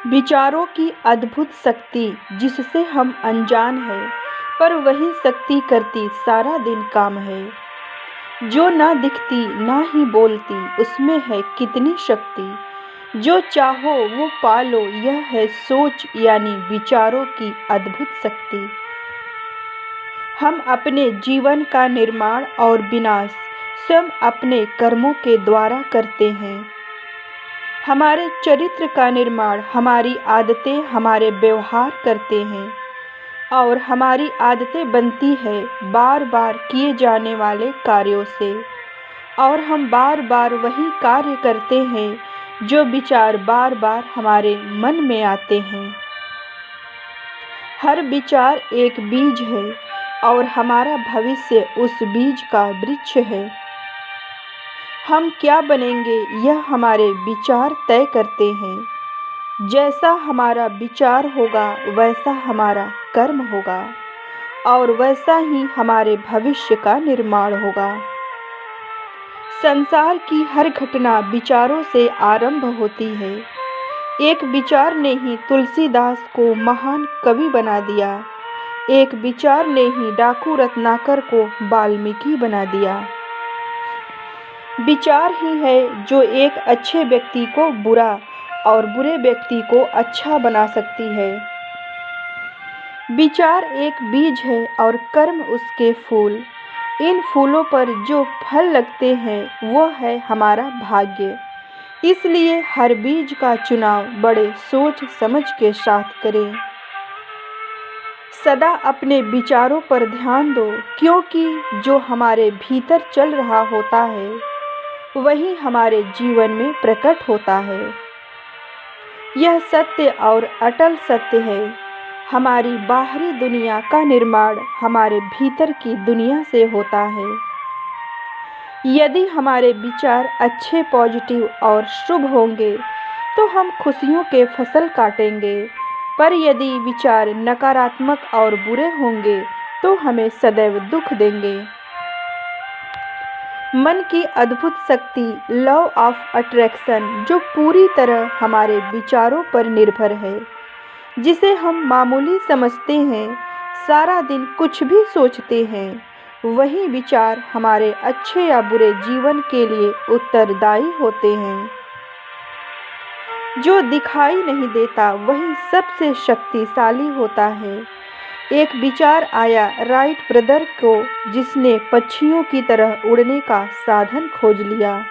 विचारों की अद्भुत शक्ति जिससे हम अनजान हैं, पर वही शक्ति करती सारा दिन काम है। जो ना दिखती ना ही बोलती, उसमें है कितनी शक्ति। जो चाहो वो पालो, यह है सोच यानी विचारों की अद्भुत शक्ति। हम अपने जीवन का निर्माण और विनाश स्वयं अपने कर्मों के द्वारा करते हैं। हमारे चरित्र का निर्माण हमारी आदतें, हमारे व्यवहार करते हैं और हमारी आदतें बनती है बार बार किए जाने वाले कार्यों से, और हम बार बार वही कार्य करते हैं जो विचार बार बार हमारे मन में आते हैं। हर विचार एक बीज है और हमारा भविष्य उस बीज का वृक्ष है। हम क्या बनेंगे यह हमारे विचार तय करते हैं। जैसा हमारा विचार होगा वैसा हमारा कर्म होगा और वैसा ही हमारे भविष्य का निर्माण होगा। संसार की हर घटना विचारों से आरंभ होती है। एक विचार ने ही तुलसीदास को महान कवि बना दिया। एक विचार ने ही डाकू रत्नाकर को वाल्मीकि बना दिया। विचार ही है जो एक अच्छे व्यक्ति को बुरा और बुरे व्यक्ति को अच्छा बना सकती है। विचार एक बीज है और कर्म उसके फूल। इन फूलों पर जो फल लगते हैं वो है हमारा भाग्य। इसलिए हर बीज का चुनाव बड़े सोच समझ के साथ करें। सदा अपने विचारों पर ध्यान दो, क्योंकि जो हमारे भीतर चल रहा होता है वही हमारे जीवन में प्रकट होता है। यह सत्य और अटल सत्य है। हमारी बाहरी दुनिया का निर्माण हमारे भीतर की दुनिया से होता है। यदि हमारे विचार अच्छे, पॉजिटिव और शुभ होंगे तो हम खुशियों के फसल काटेंगे, पर यदि विचार नकारात्मक और बुरे होंगे तो हमें सदैव दुख देंगे। मन की अद्भुत शक्ति, लॉ ऑफ अट्रैक्शन, जो पूरी तरह हमारे विचारों पर निर्भर है, जिसे हम मामूली समझते हैं, सारा दिन कुछ भी सोचते हैं, वही विचार हमारे अच्छे या बुरे जीवन के लिए उत्तरदायी होते हैं। जो दिखाई नहीं देता वही सबसे शक्तिशाली होता है। एक विचार आया राइट ब्रदर को, जिसने पक्षियों की तरह उड़ने का साधन खोज लिया।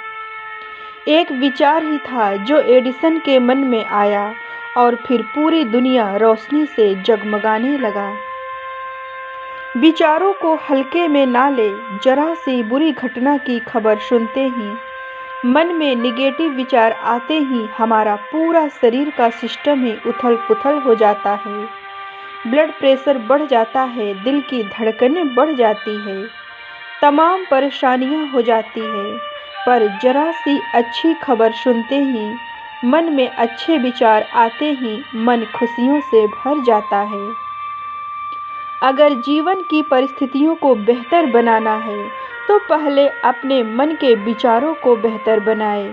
एक विचार ही था जो एडिसन के मन में आया और फिर पूरी दुनिया रोशनी से जगमगाने लगा। विचारों को हल्के में ना ले। जरा सी बुरी घटना की खबर सुनते ही, मन में निगेटिव विचार आते ही हमारा पूरा शरीर का सिस्टम ही उथल पुथल हो जाता है। ब्लड प्रेशर बढ़ जाता है, दिल की धड़कनें बढ़ जाती है, तमाम परेशानियां हो जाती है। पर जरा सी अच्छी खबर सुनते ही, मन में अच्छे विचार आते ही मन खुशियों से भर जाता है। अगर जीवन की परिस्थितियों को बेहतर बनाना है तो पहले अपने मन के विचारों को बेहतर बनाएं,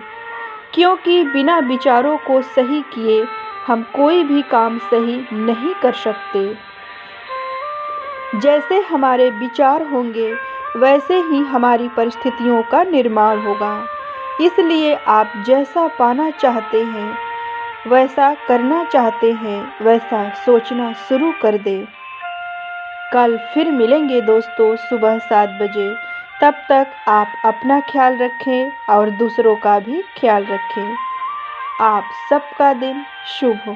क्योंकि बिना विचारों को सही किए हम कोई भी काम सही नहीं कर सकते। जैसे हमारे विचार होंगे वैसे ही हमारी परिस्थितियों का निर्माण होगा। इसलिए आप जैसा पाना चाहते हैं, वैसा करना चाहते हैं, वैसा सोचना शुरू कर दें। कल फिर मिलेंगे दोस्तों सुबह 7 बजे। तब तक आप अपना ख्याल रखें और दूसरों का भी ख्याल रखें। आप सबका दिन शुभ हो।